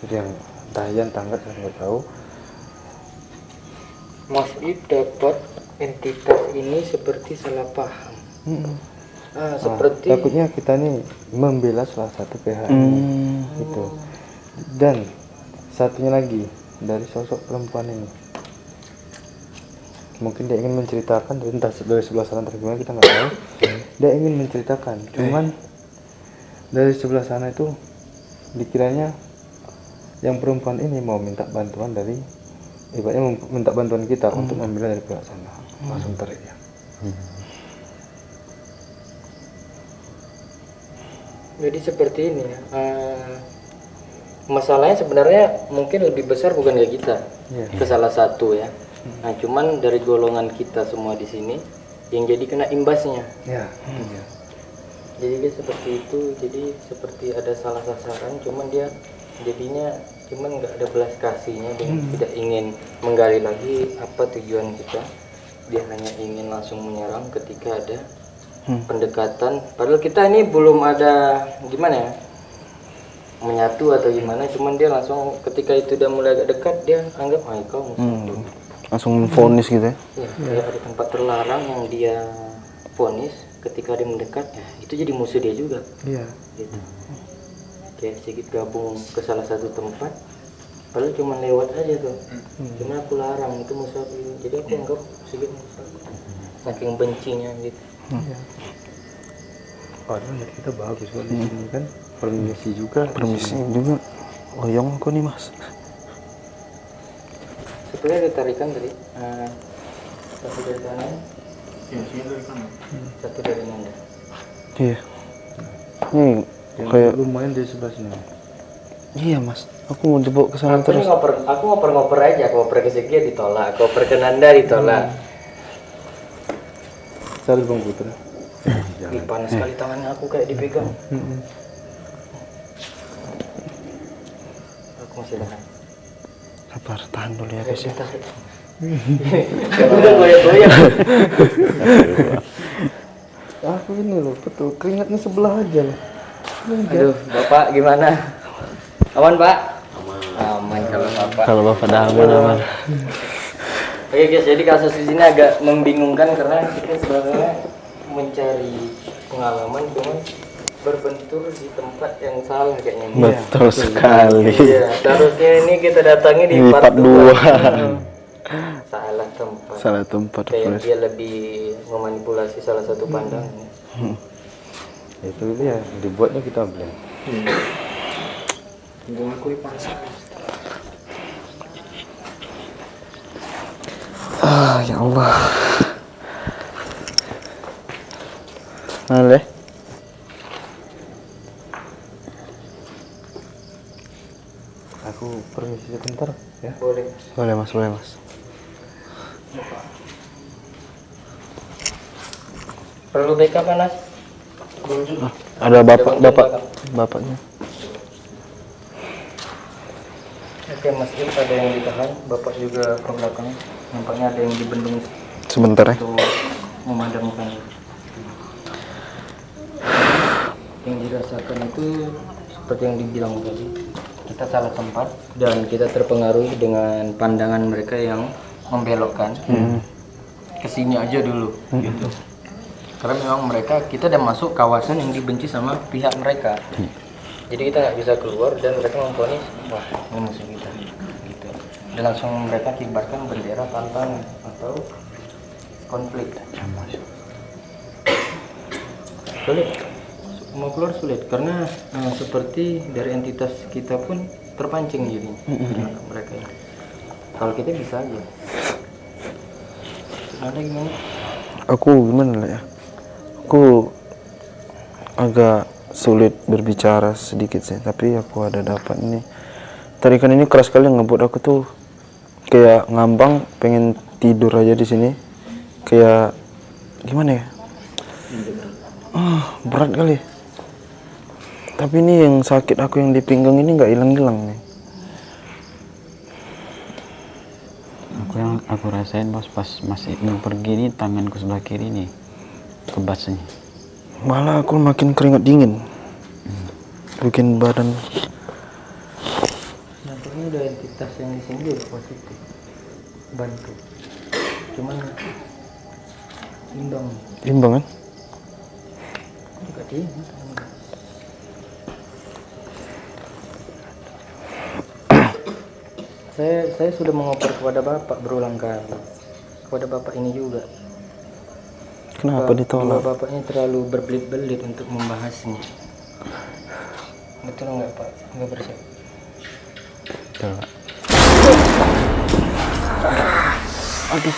S5: Jadi yang entah iya entah nggak saya nggak tahu.
S2: Mas Ib dapat entitas ini seperti salah paham. Seperti
S5: Takutnya kita nih membela salah satu pihak ini, gitu. Dan satunya lagi dari sosok perempuan ini, mungkin dia ingin menceritakan, entah dari sebelah sana atau gimana kita nggak tahu. Dia ingin menceritakan, cuman dari sebelah sana itu dikiranya yang perempuan ini mau minta bantuan dari, ibaratnya minta bantuan kita untuk membela dari pihak sana. Langsung tarik ya.
S2: jadi seperti ini ya. Masalahnya sebenarnya mungkin lebih besar bukan ke kita, ke salah satu ya. Nah, cuman dari golongan kita semua di sini yang jadi kena imbasnya.
S5: Ya.
S2: Jadi dia seperti itu, jadi seperti ada salah sasaran, cuman dia jadinya cuman nggak ada belas kasihnya, dia tidak ingin menggali lagi apa tujuan kita. Dia hanya ingin langsung menyerang ketika ada pendekatan. Padahal kita ini belum ada gimana ya, menyatu atau gimana, cuman dia langsung ketika itu udah mulai agak dekat dia anggap kau musuh.
S1: Langsung vonis gitu ya.
S2: Ya, kayak ada tempat terlarang yang dia vonis, ketika dia mendekat ya itu jadi musuh dia juga.
S5: Iya.
S2: Gitu. Kayak sedikit gabung ke salah satu tempat, padahal cuma lewat aja tuh. Cuma aku larang itu musuh aku, jadi aku anggap sedikit musuh aku. Saking bencinya gitu.
S5: Padahal niat kita bagus kok di sini kan, permisi juga.
S1: Permisi juga. Loyong aku nih mas.
S2: Sebenarnya ada tarikan tadi, satu dari kanan, satu dari nanda.
S1: Iya. Nih
S5: Yang
S1: kayak
S5: lumayan di sebelah sini.
S1: iya mas. Aku mau dibawa ke sana
S2: Aku ini
S1: terus.
S2: aku ngoper aja, aku ngoper ke Sekia ditolak, aku ngoper ke Nanda ditolak.
S5: Saya Bang Putra.
S2: Ih, panas sekali tangannya aku kayak dipegang. Aku masih tahan.
S1: Sabar, tahan dulu ya guys ya.
S2: Udah goyang-goyang.
S5: Aku ini loh, betul keringatnya sebelah aja loh.
S2: Aduh, Bapak gimana? Aman, Pak? Aman kalau Bapak.
S1: Kalau bapak dah aman.
S2: Oke guys, jadi kasus di sini agak membingungkan karena kita sebenarnya mencari pengalaman cuman berbentur di tempat yang salah kayaknya.
S1: Betul sekali.
S2: Iya, seharusnya ini kita datangi di
S1: Di part
S2: 2. Salah tempat.
S1: Salah tempat.
S2: Kayak dia lebih memanipulasi salah satu pandangan.
S5: Itu dia dibuatnya kita blend.
S3: Punggung aku ini panas.
S1: Ah ya Allah. Nah deh.
S5: Aku permisi sebentar ya.
S2: Boleh.
S1: Boleh mas, boleh mas.
S2: Perlu backup panas?
S1: Ada bapaknya.
S2: Oke, Mas Im ada yang ditahan, Bapak juga ke belakang. Nampaknya ada yang dibendung
S1: Sebentar ya.
S2: untuk memadamkan. Yang dirasakan itu seperti yang dibilang tadi, kita salah tempat dan kita terpengaruh dengan pandangan mereka yang membelokkan kesini aja dulu gitu. Karena memang mereka, kita udah masuk kawasan yang dibenci sama pihak mereka, jadi kita nggak bisa keluar dan mereka memponis wah ini musuh kita gitu. Dan langsung mereka kibarkan bendera tantangan atau konflik. Sulit, mau keluar sulit karena seperti dari entitas kita pun terpancing jadi mereka ini. Kalau kita bisa aja. Ada gimana?
S1: Aku gimana lah ya? Aku agak sulit berbicara sedikit sih, tapi aku ada dapat ini. Tarikan ini keras sekali, ngebuat aku tuh kayak ngambang, pengen tidur aja di sini. Kayak gimana ya? Berat kali. Tapi ini yang sakit aku yang di pinggang ini nggak hilang-hilang nih.
S4: Yang aku rasain bos, pas masih mau pergi nih, tanganku sebelah kiri nih kebasnya.
S1: Malah aku makin keringat dingin. Bikin badan.
S2: Nantinya udah entitas yang di sini udah positif, bantu. Cuman imbang.
S1: Imbang kan?
S2: Juga dia. Saya sudah mengoper kepada bapak berulang kali, kepada bapak ini juga.
S1: Kenapa ditolak?
S2: Bapaknya terlalu berbelit-belit untuk membahasnya. Betul nggak Pak? Nggak bersiap.
S1: Betul. Aduh.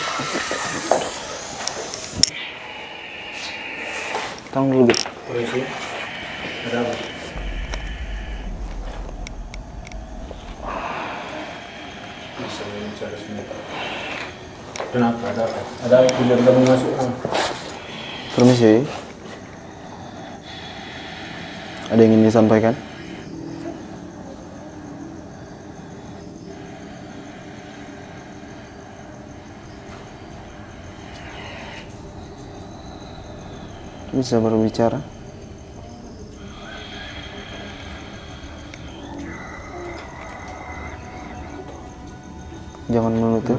S1: Tanggung dulu.
S3: Polisi, ada apa? Bisa bicara sebentar. Kenapa? Ada apa? Ada apa? Tidak kamu masuk?
S1: Permisi. Ada yang ingin disampaikan? Bisa berbicara? Jangan menutup.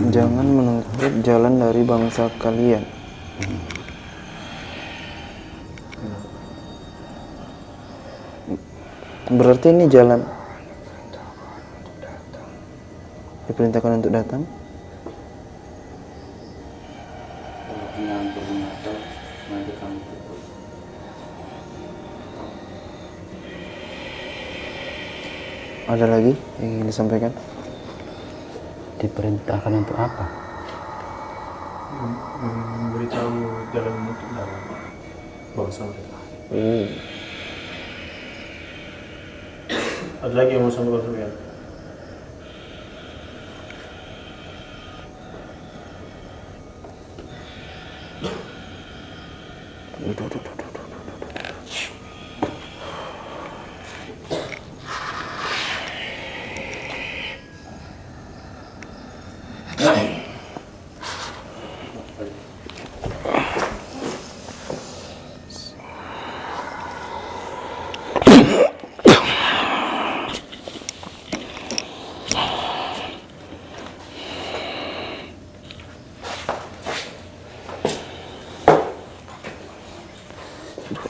S1: Jangan menutup jalan dari bangsa kalian. Berarti ini jalan diperintahkan untuk datang. Ada lagi yang ingin disampaikan?
S4: Diperintahkan untuk apa?
S3: Memberitahu jalan untuk dalam bangsa mereka. Ada lagi yang mau sampaikan ya?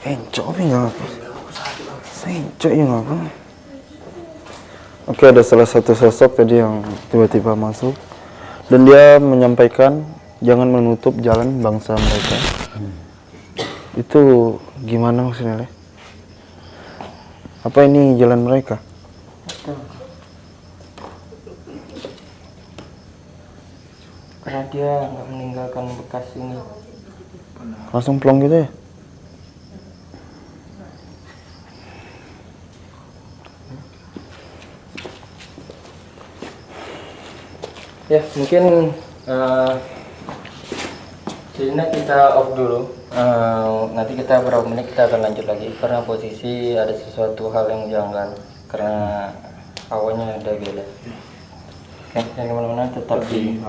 S1: Encok ya apa? Encok ya apa? Oke, ada salah satu sosok tadi yang tiba-tiba masuk dan dia menyampaikan jangan menutup jalan bangsa mereka. Itu gimana maksudnya, Le? Apa ini jalan mereka?
S2: Karena dia nggak meninggalkan bekas ini.
S1: Langsung plong gitu ya?
S2: Ya mungkin Sini kita off dulu. Nanti kita berapa menit kita akan lanjut lagi karena posisi ada sesuatu hal yang janggal karena awalnya ada beda. Oke, jangan kemana-mana, tetap di